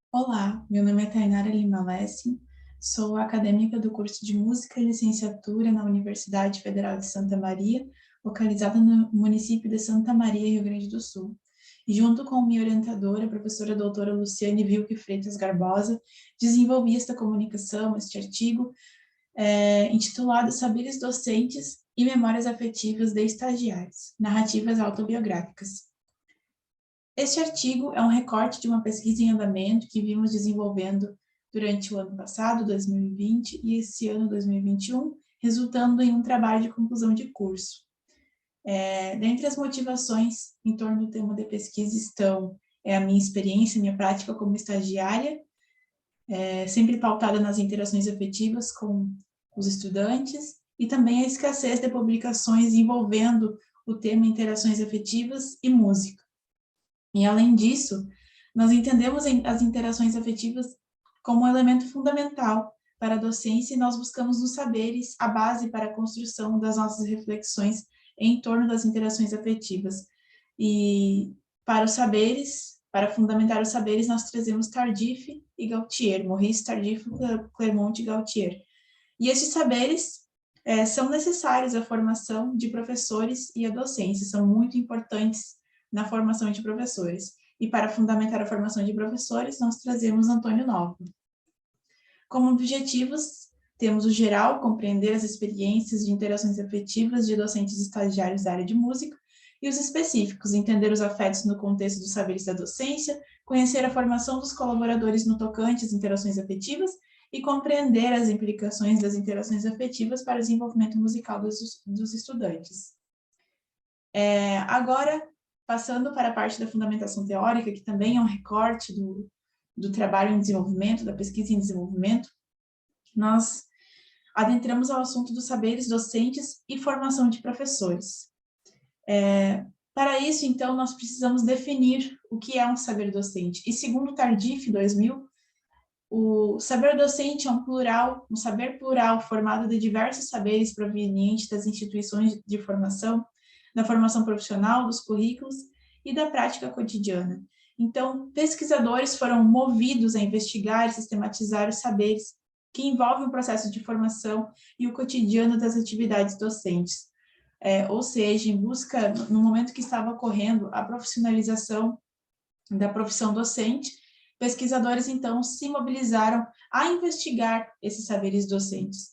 Olá, meu nome é Tainara Lima Lessing, sou acadêmica do curso de Música e Licenciatura na Universidade Federal de Santa Maria, localizada no município de Santa Maria, Rio Grande do Sul. E junto com minha orientadora, a professora doutora Luciane Vilque Freitas Garbosa, desenvolvi esta comunicação, este artigo, intitulado Saberes Docentes e Memórias Afetivas de Estagiários, Narrativas Autobiográficas. Este artigo é um recorte de uma pesquisa em andamento que vimos desenvolvendo durante o ano passado, 2020, e esse ano, 2021, resultando em um trabalho de conclusão de curso. Dentre as motivações em torno do tema de pesquisa estão a minha experiência, minha prática como estagiária, sempre pautada nas interações afetivas com os estudantes, e também a escassez de publicações envolvendo o tema interações afetivas e música. E, além disso, nós entendemos as interações afetivas como um elemento fundamental para a docência e nós buscamos nos saberes a base para a construção das nossas reflexões em torno das interações afetivas. E para os saberes, para fundamentar os saberes, nós trazemos Tardif e Gautier, Maurice Tardif, Clermont e Gautier. E esses saberes são necessários à formação de professores e à docência, são muito importantes na formação de professores. E para fundamentar a formação de professores, nós trazemos Antônio Novo. Como objetivos, temos o geral, compreender as experiências de interações afetivas de docentes estagiários da área de música, e os específicos, entender os afetos no contexto dos saberes da docência, conhecer a formação dos colaboradores no tocante às interações afetivas e compreender as implicações das interações afetivas para o desenvolvimento musical dos estudantes. Agora, passando para a parte da fundamentação teórica, que também é um recorte do trabalho em desenvolvimento, da pesquisa em desenvolvimento, nós adentramos ao assunto dos saberes docentes e formação de professores. Para isso, então, nós precisamos definir o que é um saber docente. E segundo Tardif, 2000, o saber docente é um saber plural formado de diversos saberes provenientes das instituições de formação, da formação profissional, dos currículos e da prática cotidiana. Então, pesquisadores foram movidos a investigar e sistematizar os saberes que envolvem o processo de formação e o cotidiano das atividades docentes. Ou seja, em busca, no momento que estava ocorrendo a profissionalização da profissão docente, pesquisadores, então, se mobilizaram a investigar esses saberes docentes.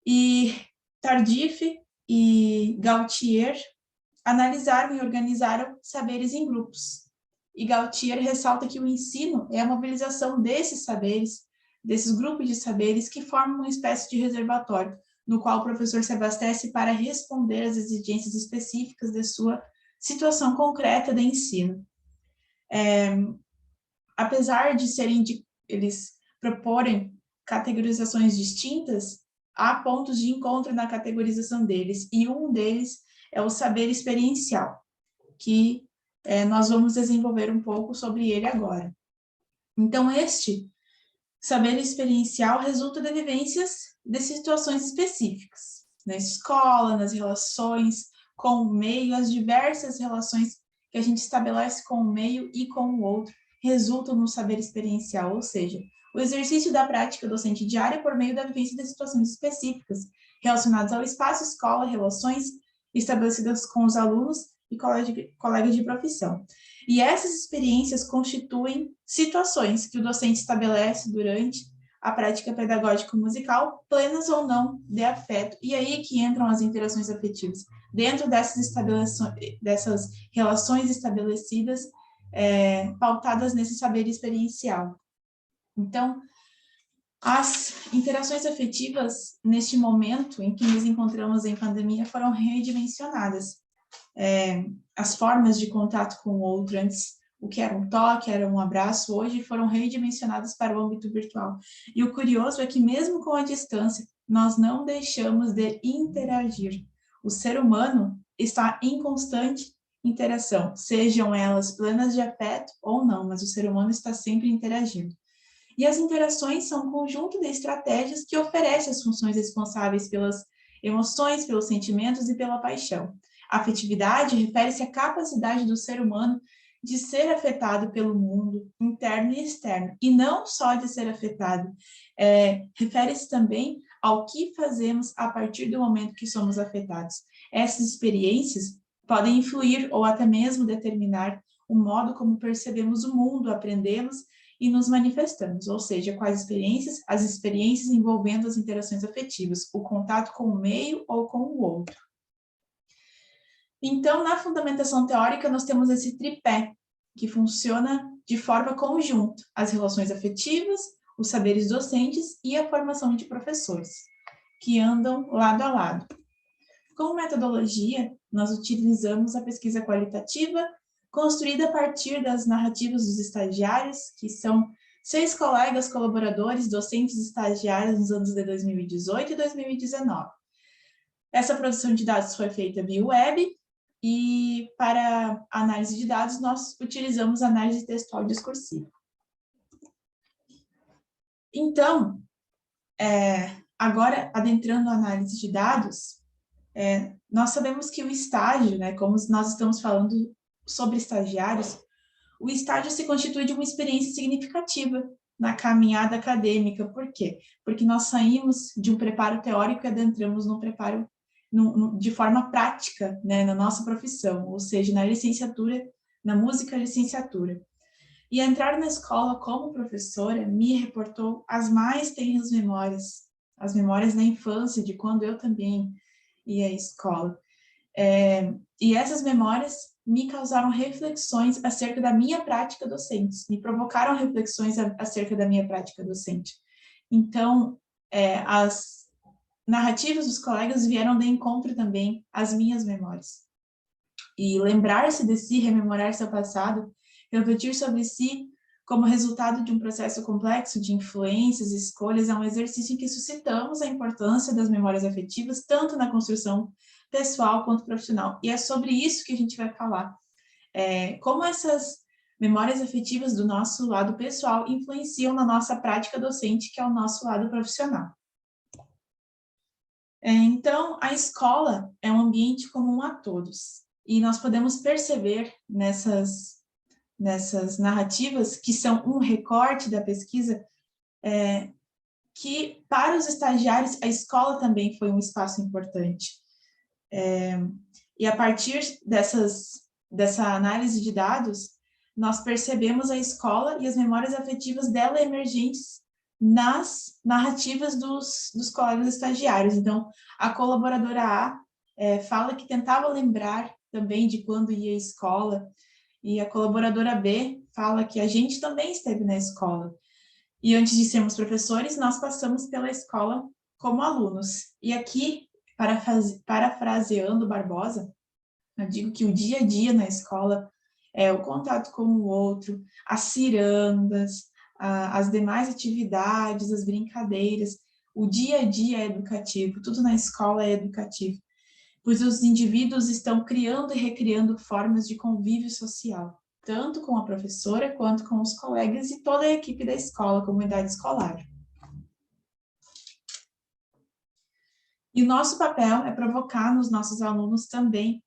E Tardif e Gautier analisaram e organizaram saberes em grupos. E Gautier ressalta que o ensino é a mobilização desses saberes, desses grupos de saberes que formam uma espécie de reservatório, no qual o professor se abastece para responder às exigências específicas de sua situação concreta de ensino. Apesar de eles proporem categorizações distintas, há pontos de encontro na categorização deles, e um deles é o saber experiencial, que nós vamos desenvolver um pouco sobre ele agora. Então, este saber experiencial resulta de vivências de situações específicas, na escola, nas relações com o meio, as diversas relações que a gente estabelece com o meio e com o outro, resultam no saber experiencial, ou seja, o exercício da prática docente diária por meio da vivência de situações específicas, relacionadas ao espaço, escola, relações estabelecidas com os alunos e colegas de profissão. E essas experiências constituem situações que o docente estabelece durante a prática pedagógica musical, plenas ou não de afeto. E aí que entram as interações afetivas. Dentro dessas relações estabelecidas, pautadas nesse saber experiencial. Então, as interações afetivas, neste momento em que nos encontramos em pandemia, foram redimensionadas. As formas de contato com o outro, antes o que era um toque, era um abraço, hoje foram redimensionadas para o âmbito virtual. E o curioso é que, mesmo com a distância, nós não deixamos de interagir. O ser humano está em constante interação, sejam elas plenas de afeto ou não, mas o ser humano está sempre interagindo. E as interações são um conjunto de estratégias que oferecem as funções responsáveis pelas emoções, pelos sentimentos e pela paixão. A afetividade refere-se à capacidade do ser humano de ser afetado pelo mundo interno e externo, e não só de ser afetado, refere-se também ao que fazemos a partir do momento que somos afetados. Essas experiências podem influir ou até mesmo determinar o modo como percebemos o mundo, aprendemos e nos manifestamos, ou seja, quais experiências, as experiências envolvendo as interações afetivas, o contato com o meio ou com o outro. Então, na fundamentação teórica, nós temos esse tripé, que funciona de forma conjunta, as relações afetivas, os saberes docentes e a formação de professores, que andam lado a lado. Como metodologia, nós utilizamos a pesquisa qualitativa, construída a partir das narrativas dos estagiários, que são 6 colegas colaboradores, docentes estagiários nos anos de 2018 e 2019. Essa produção de dados foi feita via web, e para análise de dados, nós utilizamos análise textual discursiva. Então, agora, adentrando a análise de dados, nós sabemos que o estágio, né, como nós estamos falando sobre estagiários, o estágio se constitui de uma experiência significativa na caminhada acadêmica. Por quê? Porque nós saímos de um preparo teórico e adentramos num preparo de forma prática, né, na nossa profissão, ou seja, na licenciatura, na música licenciatura. E entrar na escola como professora me reportou as mais tenras memórias, as memórias da infância, de quando eu também ia à escola. E essas memórias me causaram reflexões acerca da minha prática docente, me provocaram reflexões acerca da minha prática docente. Então, as narrativas dos colegas vieram de encontro também às minhas memórias. E lembrar-se de si, rememorar seu passado, refletir sobre si como resultado de um processo complexo de influências e escolhas é um exercício em que suscitamos a importância das memórias afetivas, tanto na construção pessoal quanto profissional. E é sobre isso que a gente vai falar. Como essas memórias afetivas do nosso lado pessoal influenciam na nossa prática docente, que é o nosso lado profissional. Então, a escola é um ambiente comum a todos, e nós podemos perceber nessas narrativas, que são um recorte da pesquisa, que para os estagiários a escola também foi um espaço importante. E a partir dessa análise de dados, nós percebemos a escola e as memórias afetivas dela emergentes nas narrativas dos colegas estagiários. Então, a colaboradora A fala que tentava lembrar também de quando ia à escola, e a colaboradora B fala que a gente também esteve na escola. E antes de sermos professores, nós passamos pela escola como alunos. E aqui, parafraseando Barbosa, eu digo que o dia a dia na escola é o contato com o outro, as cirandas, as demais atividades, as brincadeiras, o dia a dia é educativo, tudo na escola é educativo, pois os indivíduos estão criando e recriando formas de convívio social, tanto com a professora quanto com os colegas e toda a equipe da escola, comunidade escolar. E o nosso papel é provocar nos nossos alunos também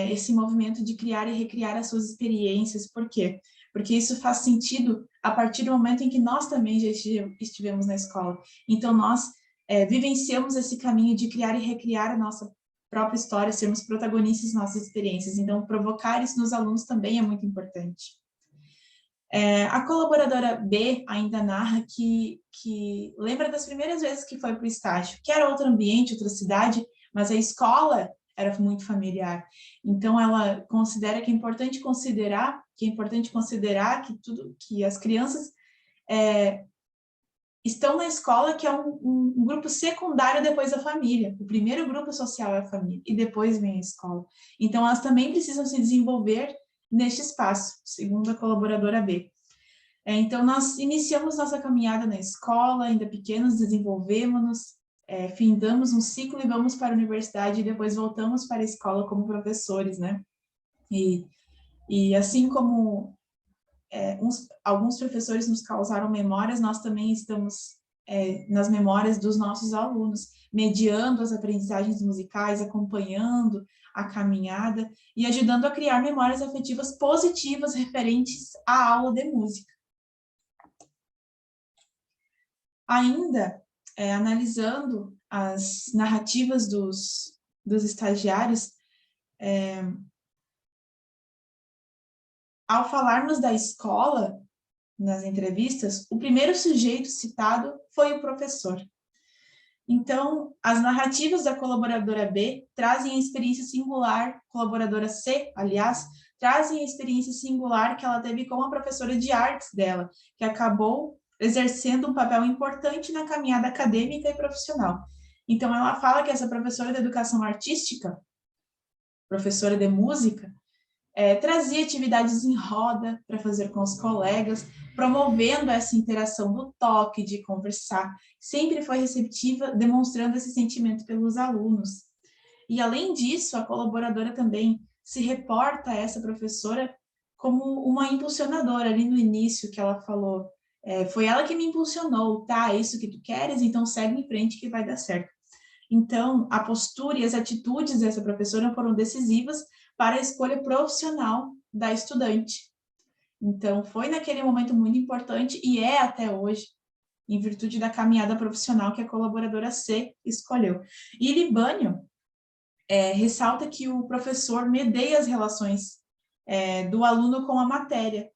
esse movimento de criar e recriar as suas experiências. Por quê? Porque isso faz sentido a partir do momento em que nós também já estivemos na escola. Então, nós vivenciamos esse caminho de criar e recriar a nossa própria história, sermos protagonistas de nossas experiências. Então, provocar isso nos alunos também é muito importante. A colaboradora B ainda narra que lembra das primeiras vezes que foi para o estágio, que era outro ambiente, outra cidade, mas a escola era muito familiar. Então, ela considera que é importante considerar que as crianças estão na escola, que é um grupo secundário depois da família. O primeiro grupo social é a família, e depois vem a escola. Então, elas também precisam se desenvolver neste espaço, segundo a colaboradora B. Então, nós iniciamos nossa caminhada na escola, ainda pequenos, desenvolvemos-nos, findamos um ciclo e vamos para a universidade, e depois voltamos para a escola como professores, né? E assim como alguns professores nos causaram memórias, nós também estamos nas memórias dos nossos alunos, mediando as aprendizagens musicais, acompanhando a caminhada e ajudando a criar memórias afetivas positivas referentes à aula de música. Ainda, analisando as narrativas dos estagiários, ao falarmos da escola, nas entrevistas, o primeiro sujeito citado foi o professor. Então, as narrativas da colaboradora B trazem a experiência singular, colaboradora C, aliás, trazem a experiência singular que ela teve com a professora de artes dela, que acabou exercendo um papel importante na caminhada acadêmica e profissional. Então, ela fala que essa professora de educação artística, professora de música, trazia atividades em roda para fazer com os colegas, promovendo essa interação do toque, de conversar. Sempre foi receptiva, demonstrando esse sentimento pelos alunos. E, além disso, a colaboradora também se reporta a essa professora como uma impulsionadora, ali no início que ela falou, foi ela que me impulsionou, tá, é isso que tu queres, então segue em frente que vai dar certo. Então, a postura e as atitudes dessa professora foram decisivas para a escolha profissional da estudante. Então, foi naquele momento muito importante e é até hoje, em virtude da caminhada profissional que a colaboradora C escolheu. E Libânio ressalta que o professor medeia as relações do aluno com a matéria,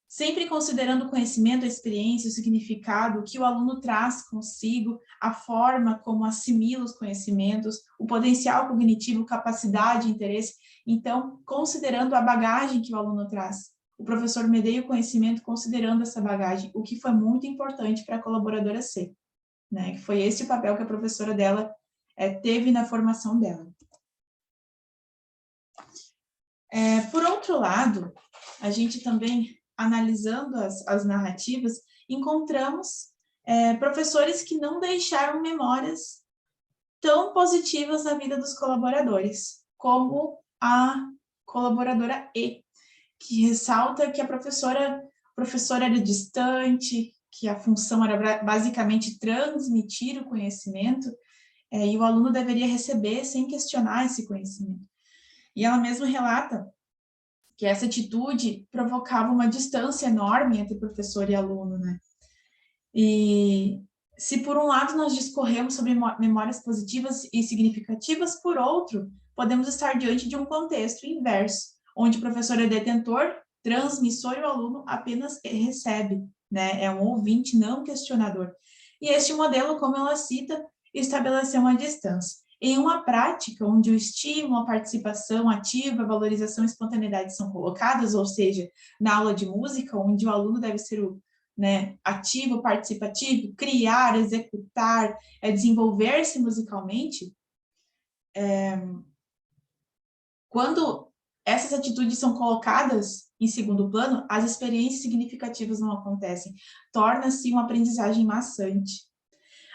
sempre considerando o conhecimento, a experiência, o significado que o aluno traz consigo, a forma como assimila os conhecimentos, o potencial cognitivo, capacidade, interesse. Então, considerando a bagagem que o aluno traz, o professor medeia o conhecimento considerando essa bagagem, o que foi muito importante para a colaboradora C, né? Que foi esse o papel que a professora dela teve na formação dela. Por outro lado, a gente também, analisando as narrativas, encontramos professores que não deixaram memórias tão positivas na vida dos colaboradores, como a colaboradora E, que ressalta que a professora era distante, que a função era basicamente transmitir o conhecimento, e o aluno deveria receber sem questionar esse conhecimento. E ela mesma relata que essa atitude provocava uma distância enorme entre professor e aluno, né? E se por um lado nós discorremos sobre memórias positivas e significativas, por outro, podemos estar diante de um contexto inverso, onde o professor é detentor, transmissor e o aluno apenas recebe, né? É um ouvinte, não questionador. E este modelo, como ela cita, estabeleceu uma distância. Em uma prática onde o estímulo, a participação ativa, a valorização e a espontaneidade são colocadas, ou seja, na aula de música, onde o aluno deve ser ativo, participativo, criar, executar, desenvolver-se musicalmente, quando essas atitudes são colocadas em segundo plano, as experiências significativas não acontecem, torna-se uma aprendizagem maçante.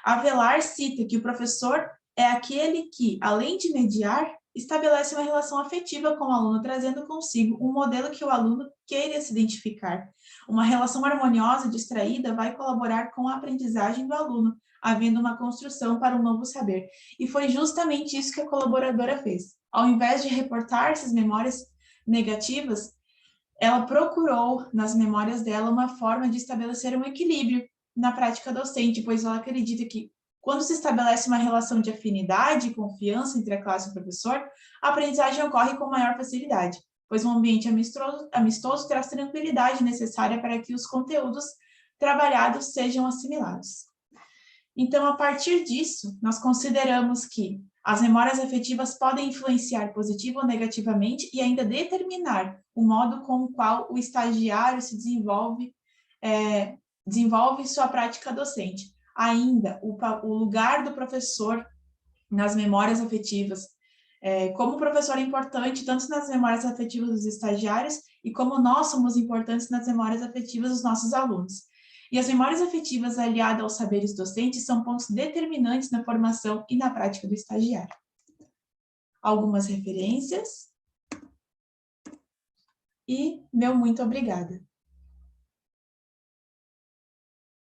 Avelar cita que o professor é aquele que, além de mediar, estabelece uma relação afetiva com o aluno, trazendo consigo um modelo que o aluno queira se identificar. Uma relação harmoniosa e distraída vai colaborar com a aprendizagem do aluno, havendo uma construção para um novo saber. E foi justamente isso que a colaboradora fez. Ao invés de reportar essas memórias negativas, ela procurou, nas memórias dela, uma forma de estabelecer um equilíbrio na prática docente, pois ela acredita que quando se estabelece uma relação de afinidade e confiança entre a classe e o professor, a aprendizagem ocorre com maior facilidade, pois um ambiente amistoso traz tranquilidade necessária para que os conteúdos trabalhados sejam assimilados. Então, a partir disso, nós consideramos que as memórias afetivas podem influenciar positiva ou negativamente e ainda determinar o modo com o qual o estagiário se desenvolve sua prática docente. Ainda, o lugar do professor nas memórias afetivas, como o professor é importante tanto nas memórias afetivas dos estagiários e como nós somos importantes nas memórias afetivas dos nossos alunos. E as memórias afetivas aliadas aos saberes docentes são pontos determinantes na formação e na prática do estagiário. Algumas referências. E meu muito obrigada.